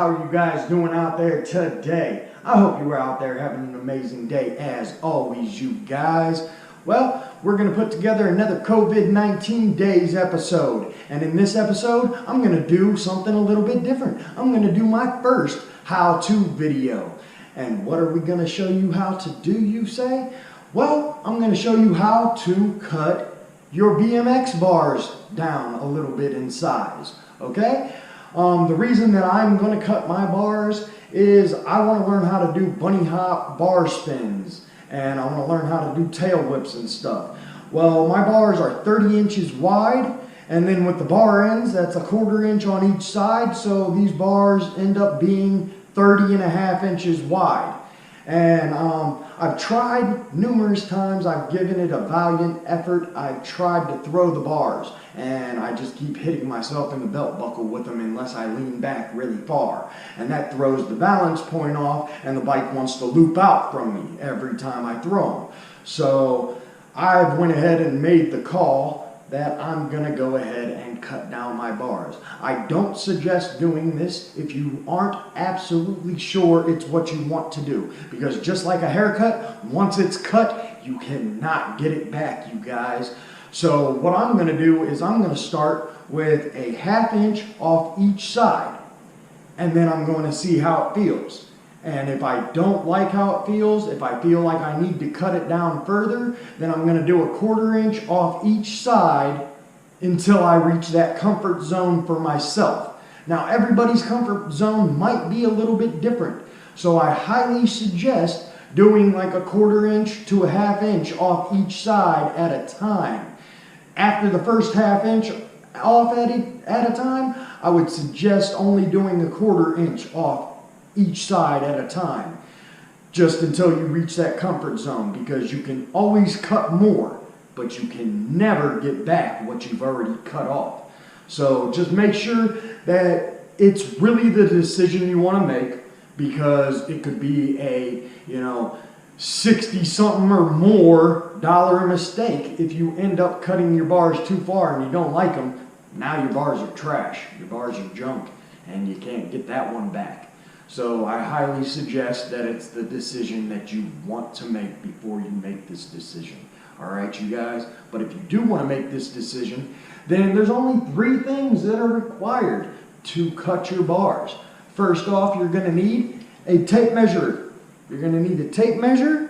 How are you guys doing out there today? I hope you are out there having an amazing day as always, you guys. Well, we're going to put together another COVID-19 Days episode. And in this episode, I'm going to do something a little bit different. I'm going to do my first how-to video. And what are we going to show you how to do, you say? Well, I'm going to show you how to cut your BMX bars down a little bit in size. Okay? The reason that I'm going to cut my bars is I want to learn how to do bunny hop bar spins. And I want to learn how to do tail whips and stuff. Well, my bars are 30 inches wide. And then with the bar ends, that's a 1/4 inch on each side. So these bars end up being 30.5 inches wide. And I've tried numerous times. I've given it a valiant effort. I've tried to throw the bars, and I just keep hitting myself in the belt buckle with them unless I lean back really far. And that throws the balance point off, and the bike wants to loop out from me every time I throw them. So I went ahead and made the call that I'm going to go ahead and cut down my bars. I don't suggest doing this if you aren't absolutely sure it's what you want to do. Because just like a haircut, once it's cut, you cannot get it back, you guys. So what I'm going to do is I'm going to start with a 1/2 inch off each side. And then I'm going to see how it feels. And if I don't like how it feels, if I feel like I need to cut it down further, then I'm going to do a 1/4 inch off each side until I reach that comfort zone for myself. Now, everybody's comfort zone might be a little bit different. So I highly suggest doing like a 1/4 inch to a 1/2 inch off each side at a time. After the first 1/2 inch off at a time, I would suggest only doing a 1/4 inch off each side at a time, just until you reach that comfort zone, because you can always cut more, but you can never get back what you've already cut off. So just make sure that it's really the decision you want to make, because it could be a 60 something or more dollar mistake if you end up cutting your bars too far and you don't like them. Now your bars are trash, your bars are junk, and you can't get that one back. So I highly suggest that it's the decision that you want to make before you make this decision. All right, you guys? But if you do want to make this decision, then there's only 3 things that are required to cut your bars. First off, you're going to need a tape measure. You're going to need a tape measure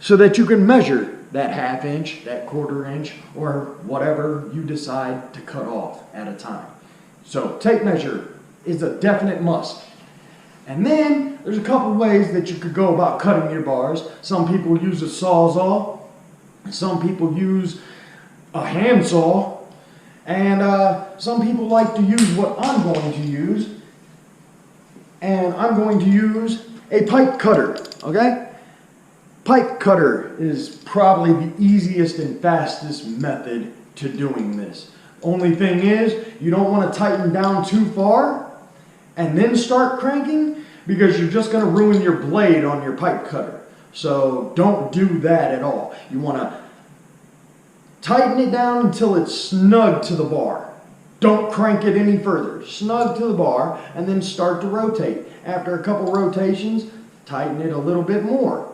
so that you can measure that 1/2 inch, that 1/4 inch, or whatever you decide to cut off at a time. So tape measure is a definite must. And then there's a couple ways that you could go about cutting your bars. Some people use a Sawzall. Some people use a handsaw. And some people like to use what I'm going to use. And I'm going to use a pipe cutter, okay? Pipe cutter is probably the easiest and fastest method to doing this. Only thing is, you don't want to tighten down too far and then start cranking, because you're just going to ruin your blade on your pipe cutter. So don't do that at all. You want to tighten it down until it's snug to the bar. Don't crank it any further. Snug to the bar, and then start to rotate. After a couple rotations, tighten it a little bit more.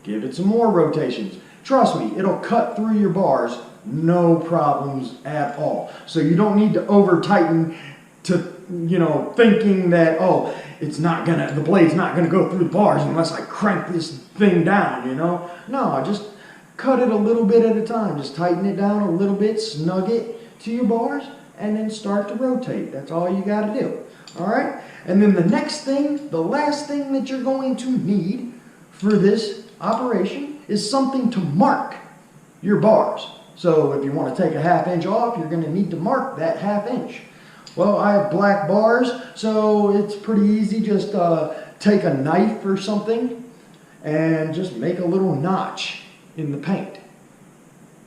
Give it some more rotations. Trust me, it'll cut through your bars, no problems at all. So you don't need to over tighten to thinking that, oh, the blade's not gonna go through the bars unless I crank this thing down, No, just cut it a little bit at a time. Just tighten it down a little bit, snug it to your bars, and then start to rotate. That's all you gotta do. All right? And then the next thing, the last thing that you're going to need for this operation is something to mark your bars. So if you want to take a 1/2 inch off, you're gonna need to mark that 1/2 inch. Well, I have black bars, so it's pretty easy. Just take a knife or something and just make a little notch in the paint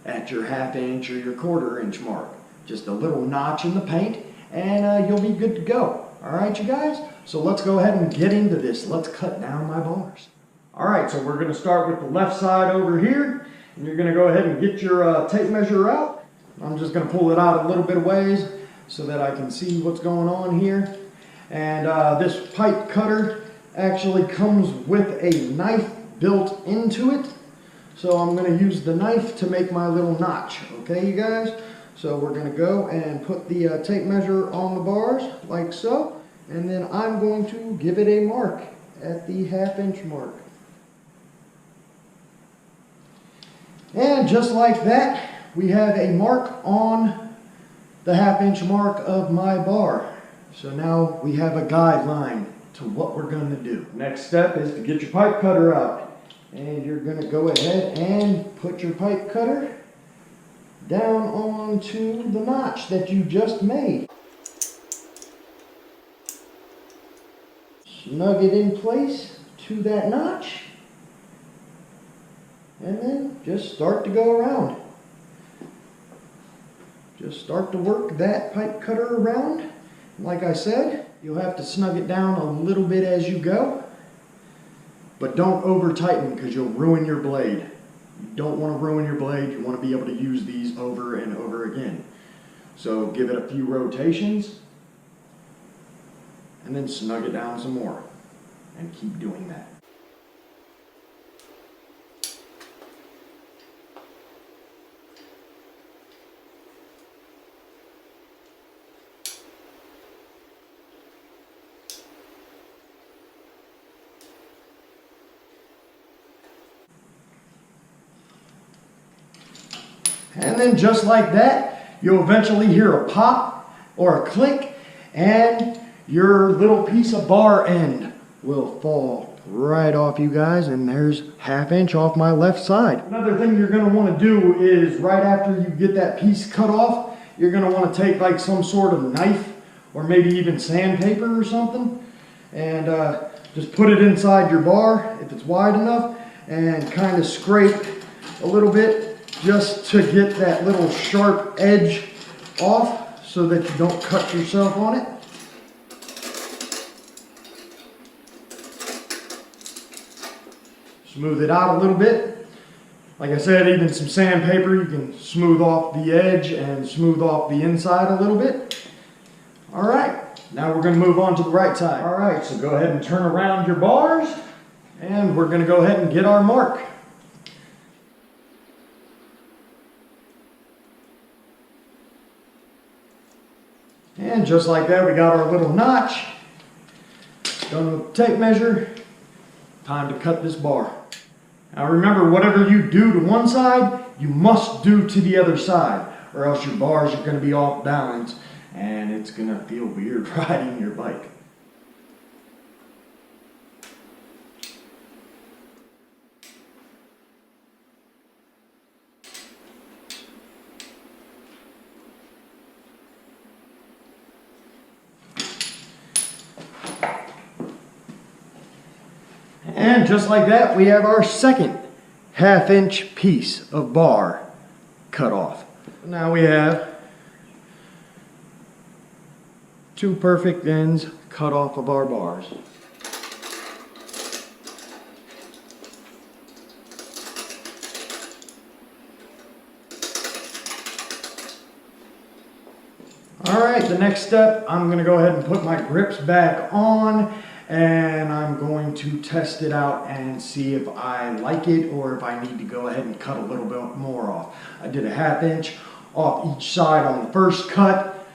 at your 1/2 inch or your 1/4 inch mark. Just a little notch in the paint, and you'll be good to go. All right, you guys? So let's go ahead and get into this. Let's cut down my bars. All right, so we're going to start with the left side over here, and you're going to go ahead and get your tape measure out. I'm just going to pull it out a little bit of ways so that I can see what's going on here. And this pipe cutter actually comes with a knife built into it. So I'm going to use the knife to make my little notch. Okay, you guys? So we're going to go and put the tape measure on the bars like so. And then I'm going to give it a mark at the 1/2 inch mark. And just like that, we have a mark on the 1/2 inch mark of my bar. So now we have a guideline to what we're going to do. Next step is to get your pipe cutter out. And you're going to go ahead and put your pipe cutter down onto the notch that you just made. Snug it in place to that notch. And then just start to go around. Just start to work that pipe cutter around. Like I said, you'll have to snug it down a little bit as you go. But don't over tighten because you'll ruin your blade. You don't want to ruin your blade. You want to be able to use these over and over again. So give it a few rotations and then snug it down some more and keep doing that. And then just like that, you'll eventually hear a pop or a click and your little piece of bar end will fall right off, you guys, and there's 1/2 inch off my left side. Another thing you're going to want to do is right after you get that piece cut off, you're going to want to take like some sort of knife or maybe even sandpaper or something and just put it inside your bar if it's wide enough and kind of scrape a little bit just to get that little sharp edge off so that you don't cut yourself on it. Smooth it out a little bit. Like I said, even some sandpaper, you can smooth off the edge and smooth off the inside a little bit. All right, now we're going to move on to the right side. All right, so go ahead and turn around your bars and we're going to go ahead and get our mark. And just like that, we got our little notch. Done with the tape measure. Time to cut this bar. Now remember, whatever you do to one side, you must do to the other side, or else your bars are going to be off balance and it's going to feel weird riding your bike. And just like that, we have our second 1/2 inch piece of bar cut off. Now we have two perfect ends cut off of our bars. Alright, the next step, I'm going to go ahead and put my grips back on and I'm going to test it out and see if I like it or if I need to go ahead and cut a little bit more off. I did a 1/2 inch off each side on the first cut.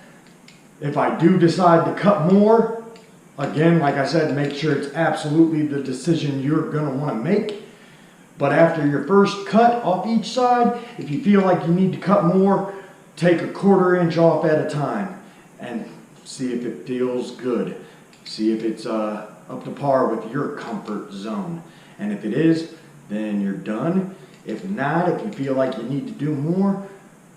If I do decide to cut more, again, like I said, make sure it's absolutely the decision you're going to want to make. But after your first cut off each side, if you feel like you need to cut more, take a 1/4 inch off at a time and see if it feels good. See if it's up to par with your comfort zone. And if it is, then you're done. If not, if you feel like you need to do more,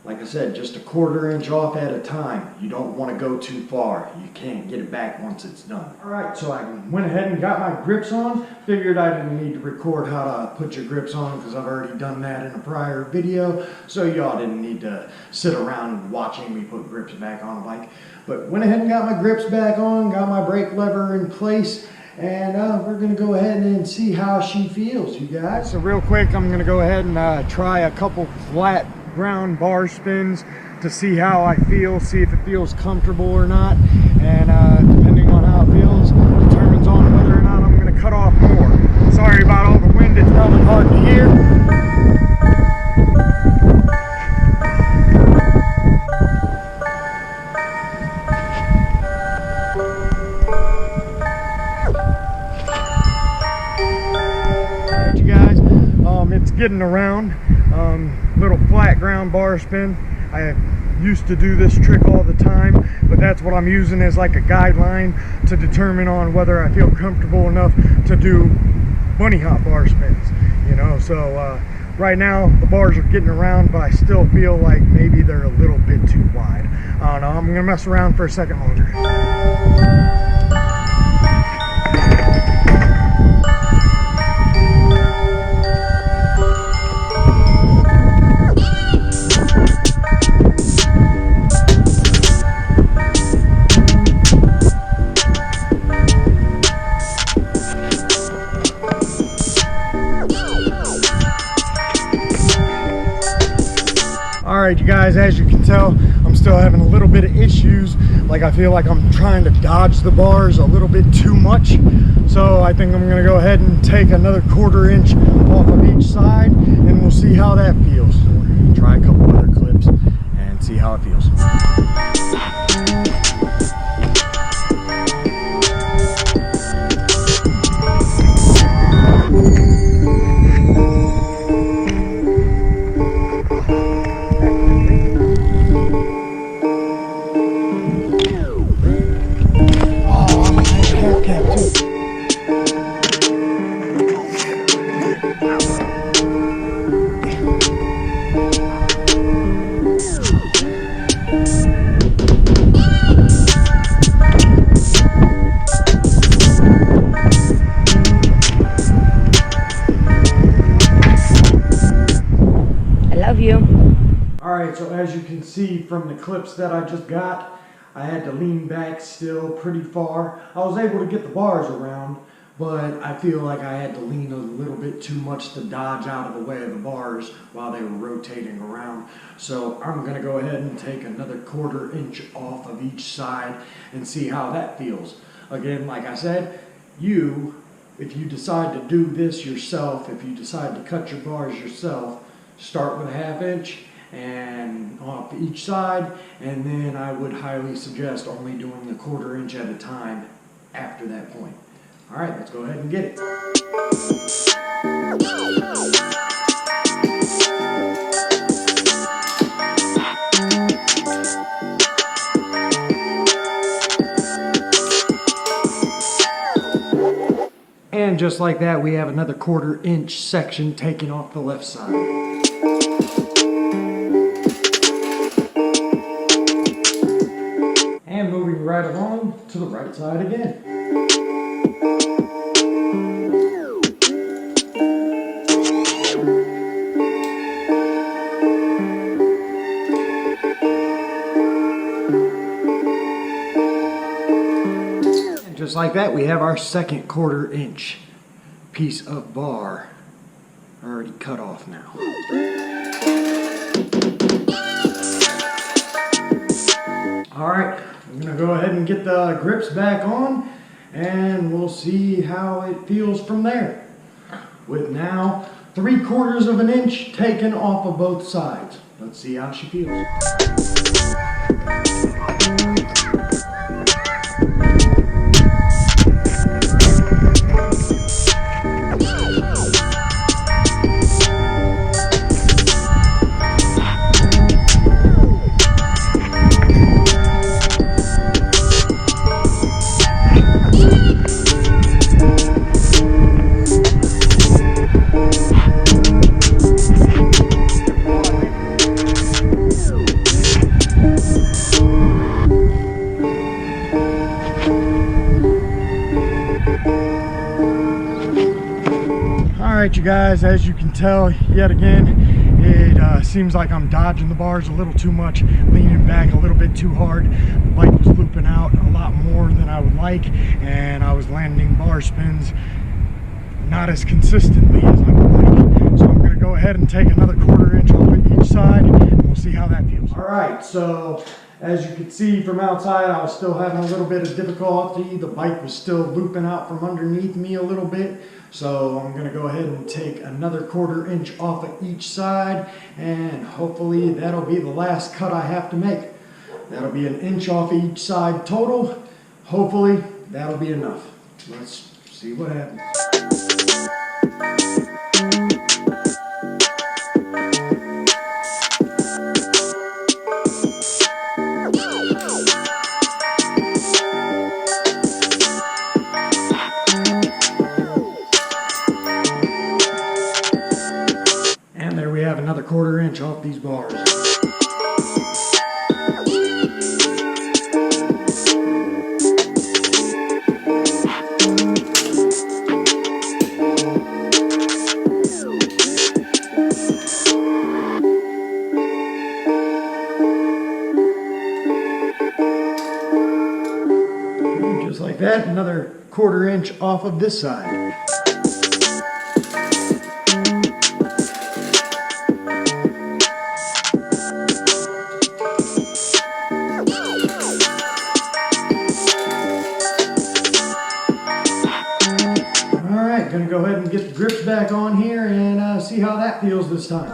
like I said, just a 1/4 inch off at a time. You don't want to go too far. You can't get it back once it's done. Alright, so I went ahead and got my grips on. Figured I didn't need to record how to put your grips on because I've already done that in a prior video. So y'all didn't need to sit around watching me put grips back on a bike. But went ahead and got my grips back on, got my brake lever in place. And we're going to go ahead and see how she feels, you guys. So real quick, I'm going to go ahead and try a couple flat ground bar spins to see how I feel, see if it feels comfortable or not. And depending on how it feels, It's getting around. Little flat ground bar spin. I used to do this trick all the time, but that's what I'm using as like a guideline to determine on whether I feel comfortable enough to do bunny hop bar spins, you know. So right now the bars are getting around, but I still feel like maybe they're a little bit too wide. I don't know, I'm gonna mess around for a second longer. Alright you guys, as you can tell, I'm still having a little bit of issues. Like I feel like I'm trying to dodge the bars a little bit too much. So I think I'm going to go ahead and take another 1/4 inch off of each side and we'll see how that feels. We're going to try a couple other clips and see how it feels. Alright, so as you can see from the clips that I just got, I had to lean back still pretty far. I was able to get the bars around, but I feel like I had to lean a little bit too much to dodge out of the way of the bars while they were rotating around. So I'm going to go ahead and take another 1/4 inch off of each side and see how that feels. Again, like I said, if you decide to do this yourself, if you decide to cut your bars yourself, start with a 1/2 inch and off each side, and then I would highly suggest only doing the 1/4 inch at a time after that point. Alright, let's go ahead and get it. And just like that, we have another 1/4 inch section taken off the left side. And moving right along to the right side again. And just like that, we have our second 1/4 inch piece of bar already cut off now. Alright, I'm going to go ahead and get the grips back on and we'll see how it feels from there. With now 3/4 of an inch taken off of both sides. Let's see how she feels. Alright you guys, as you can tell, yet again, it seems like I'm dodging the bars a little too much, leaning back a little bit too hard. The bike was looping out a lot more than I would like, and I was landing bar spins not as consistently as I would like. So I'm going to go ahead and take another 1/4 inch off of each side, and we'll see how that feels. Alright, so as you can see from outside, I was still having a little bit of difficulty. The bike was still looping out from underneath me a little bit. So I'm going to go ahead and take another 1/4 inch off of each side, and hopefully that'll be the last cut I have to make. That'll be 1 inch off each side total. Hopefully that'll be enough. Let's see what happens. 1/4 inch off these bars. Just like that, another 1/4 inch off of this side. Alright, gonna go ahead and get the grips back on here and see how that feels this time.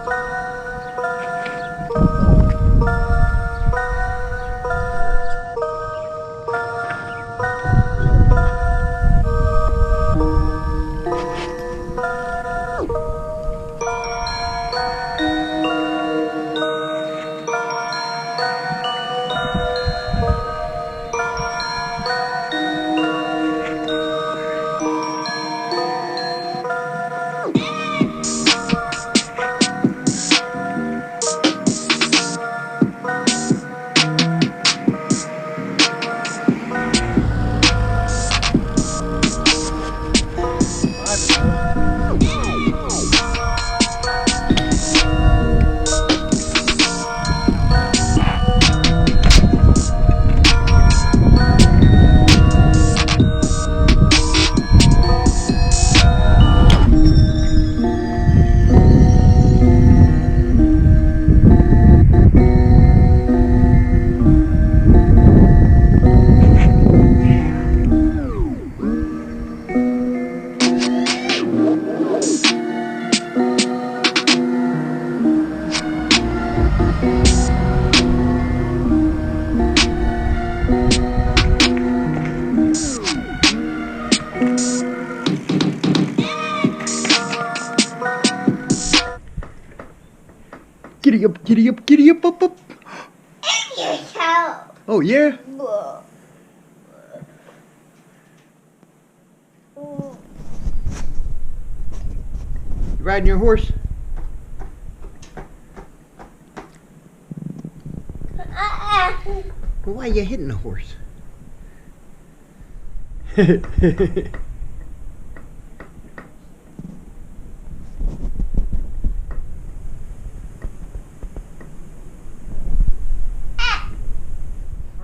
Giddy up, giddy up, giddy up, up, up. Oh, yeah? You riding your horse? Well, why are you hitting the horse?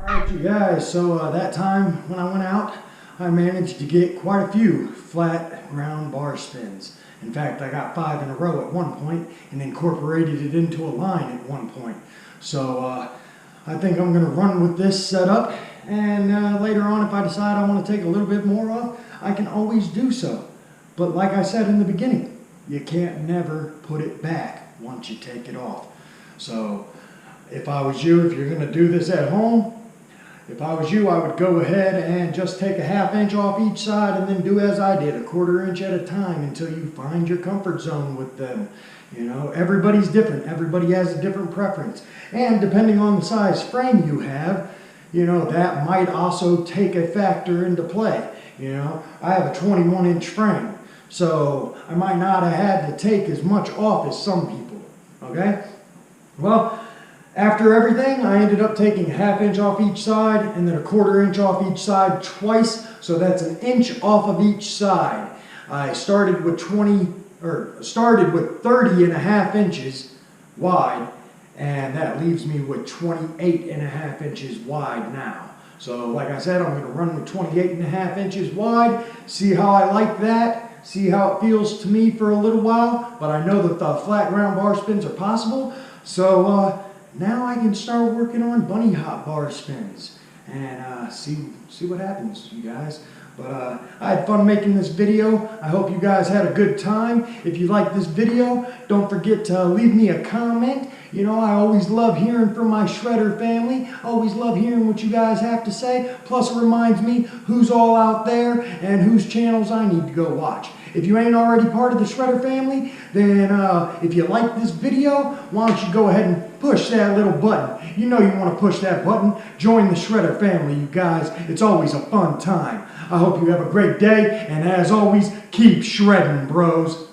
Alright, you guys, so that time when I went out, I managed to get quite a few flat ground bar spins. In fact, I got 5 in a row at one point and incorporated it into a line at one point. So I think I'm going to run with this setup, and later on if I decide I want to take a little bit more off, I can always do so. But like I said in the beginning, you can't never put it back once you take it off. So if I was you, if you're going to do this at home, if I was you, I would go ahead and just take a 1/2 inch off each side and then do as I did, 1/4 inch at a time until you find your comfort zone with them. You know, everybody's different. Everybody has a different preference. And depending on the size frame you have, you know, that might also take a factor into play. You know, I have a 21 inch frame, so I might not have had to take as much off as some people. Okay? Well, after everything, I ended up taking a 1/2 inch off each side and then a 1/4 inch off each side twice, so that's an inch off of each side. I started with 30.5 inches wide, and that leaves me with 28.5 inches wide now. So like I said, I'm going to run with 28.5 inches wide, see how I like that, see how it feels to me for a little while, but I know that the flat ground bar spins are possible, so now I can start working on bunny hop bar spins and see what happens, you guys. But I had fun making this video. I hope you guys had a good time. If you like this video, don't forget to leave me a comment. You know, I always love hearing from my Shredder family. I always love hearing what you guys have to say. Plus it reminds me who's all out there and whose channels I need to go watch. If you ain't already part of the Shredder family, then if you like this video, why don't you go ahead and push that little button. You know you want to push that button. Join the Shredder family, you guys. It's always a fun time. I hope you have a great day, and as always, keep shredding, bros.